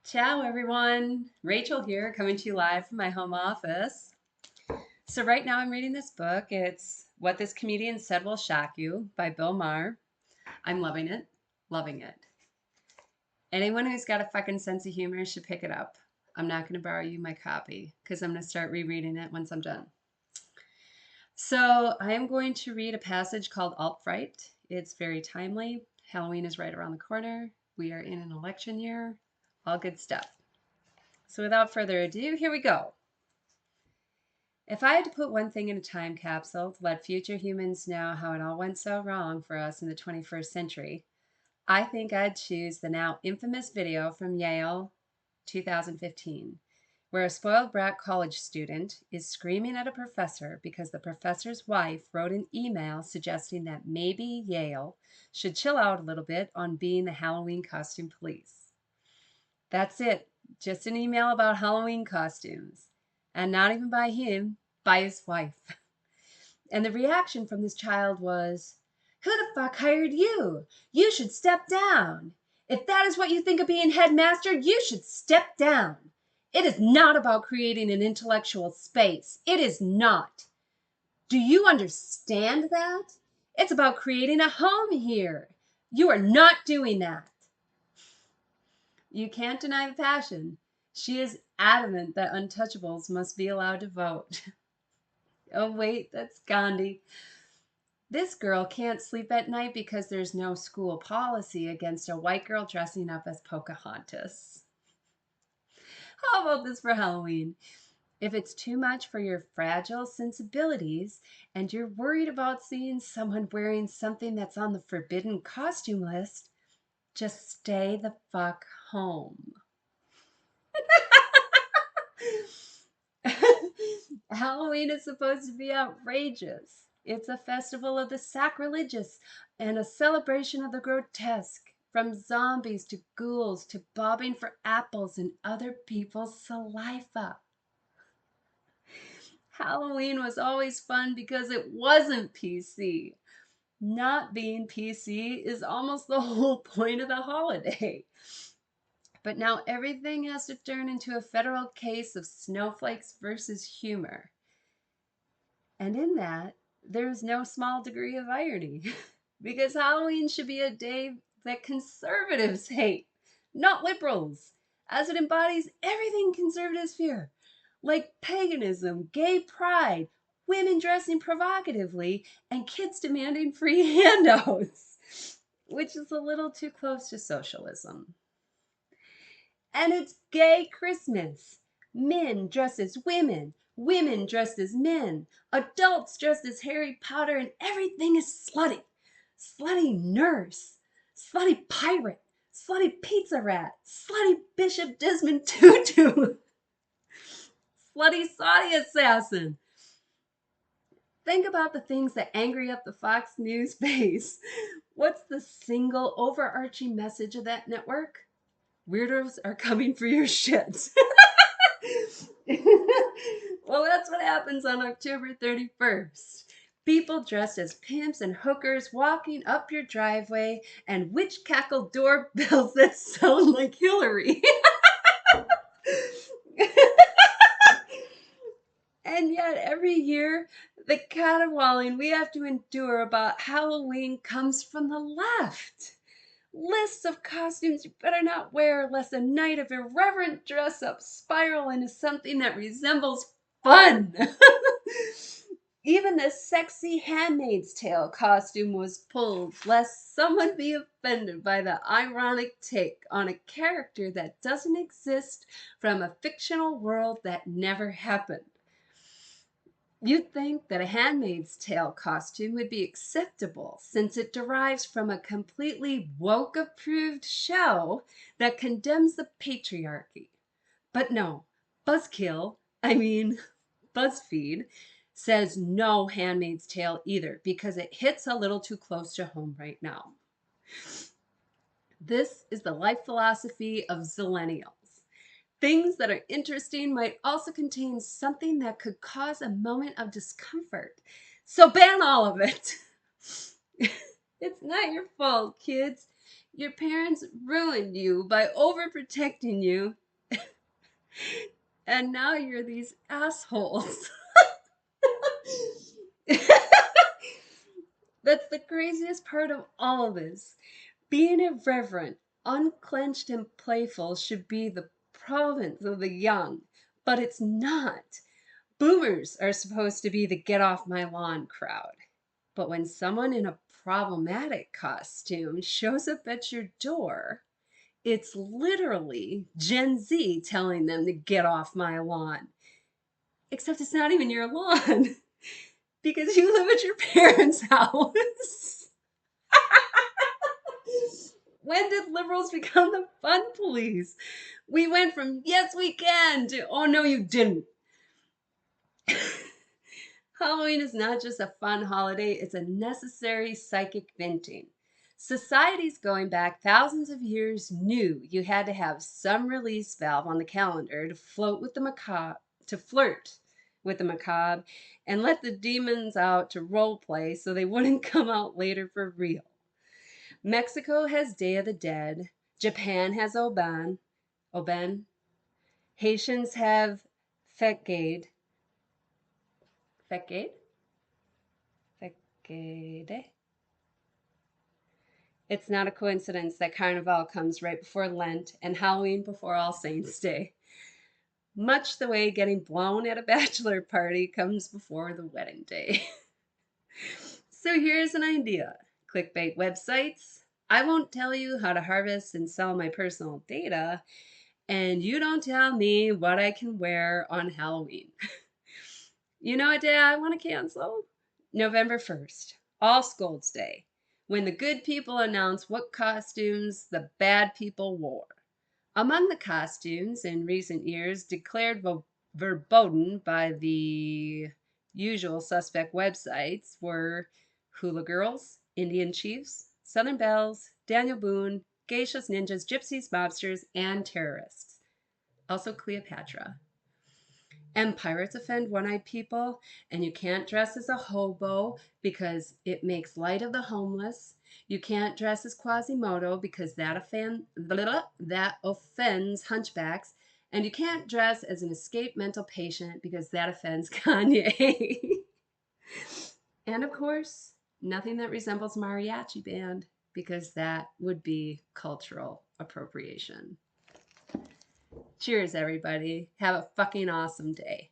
Ciao, everyone. Rachel here, coming to you live from my home office. So, right now, I'm reading this book. It's What This Comedian Said Will Shock You by Bill Maher. I'm loving it. Loving it. Anyone who's got a fucking sense of humor should pick it up. I'm not going to borrow you my copy because I'm going to start rereading it once I'm done. So, I am going to read a passage called Alt Fright. It's very timely. Halloween is right around the corner. We are in an election year. All good stuff. So, without further ado, here we go. If I had to put one thing in a time capsule to let future humans know how it all went so wrong for us in the 21st century, I think I'd choose the now infamous video from Yale 2015, where a spoiled brat college student is screaming at a professor because the professor's wife wrote an email suggesting that maybe Yale should chill out a little bit on being the Halloween costume police. That's it, just an email about Halloween costumes. And not even by him, by his wife. And the reaction from this child was, "Who the fuck hired you? You should step down. If that is what you think of being headmaster, you should step down. It is not about creating an intellectual space. It is not. Do you understand that? It's about creating a home here. You are not doing that." You can't deny the passion. She is adamant that untouchables must be allowed to vote. Oh, wait, that's Gandhi. This girl can't sleep at night because there's no school policy against a white girl dressing up as Pocahontas. How about this for Halloween? If it's too much for your fragile sensibilities and you're worried about seeing someone wearing something that's on the forbidden costume list, just stay the fuck home. Halloween is supposed to be outrageous. It's a festival of the sacrilegious and a celebration of the grotesque, from zombies to ghouls to bobbing for apples and other people's saliva. Halloween was always fun because it wasn't PC. Not being PC is almost the whole point of the holiday. But now everything has to turn into a federal case of snowflakes versus humor. And in that, there is no small degree of irony, because Halloween should be a day that conservatives hate, not liberals, as it embodies everything conservatives fear, like paganism, gay pride, women dressing provocatively, and kids demanding free handouts, which is a little too close to socialism. And it's gay Christmas. Men dressed as women, women dressed as men, adults dressed as Harry Potter, and everything is slutty. Slutty nurse, slutty pirate, slutty pizza rat, slutty Bishop Desmond Tutu, slutty Saudi assassin. Think about the things that angry up the Fox News base. What's the single overarching message of that network? Weirdos are coming for your shit. Well, that's what happens on October 31st. People dressed as pimps and hookers walking up your driveway, and witch cackle doorbells that sound like Hillary. And yet, every year, the caterwauling we have to endure about Halloween comes from the left. Lists of costumes you better not wear, lest a night of irreverent dress up spiral into something that resembles fun. Even the sexy Handmaid's Tale costume was pulled, lest someone be offended by the ironic take on a character that doesn't exist from a fictional world that never happened. You'd think that a Handmaid's Tale costume would be acceptable since it derives from a completely woke-approved show that condemns the patriarchy. But no, BuzzFeed, says no Handmaid's Tale either because it hits a little too close to home right now. This is the life philosophy of Zillennials. Things that are interesting might also contain something that could cause a moment of discomfort. So ban all of it. It's not your fault, kids. Your parents ruined you by overprotecting you, and now you're these assholes. That's the craziest part of all of this. Being irreverent, unclenched, and playful should be the province of the young, but it's not. Boomers are supposed to be the get off my lawn crowd. But when someone in a problematic costume shows up at your door, it's literally Gen Z telling them to get off my lawn. Except it's not even your lawn because you live at your parents' house. When did liberals become the fun police? We went from yes, we can to oh, no, you didn't. Halloween is not just a fun holiday, it's a necessary psychic venting. Societies going back thousands of years knew you had to have some release valve on the calendar to float with the macabre, to flirt with the macabre, and let the demons out to role play so they wouldn't come out later for real. Mexico has Day of the Dead. Japan has Oben. Haitians have Fekgade. Fekgade? Fekgade? It's not a coincidence that Carnival comes right before Lent and Halloween before All Saints' Day. Much the way getting blown at a bachelor party comes before the wedding day. So here's an idea. Clickbait websites. I won't tell you how to harvest and sell my personal data, and you don't tell me what I can wear on Halloween. You know a day I want to cancel? November 1st, All Scolds Day, when the good people announce what costumes the bad people wore. Among the costumes in recent years declared verboten by the usual suspect websites were hula girls, Indian chiefs, Southern belles, Daniel Boone, geishas, ninjas, gypsies, mobsters, and terrorists. Also Cleopatra. And pirates offend one-eyed people, and you can't dress as a hobo because it makes light of the homeless. You can't dress as Quasimodo because that offends hunchbacks. And you can't dress as an escaped mental patient because that offends Kanye. And of course, nothing that resembles mariachi band because that would be cultural appropriation. Cheers, everybody. Have a fucking awesome day.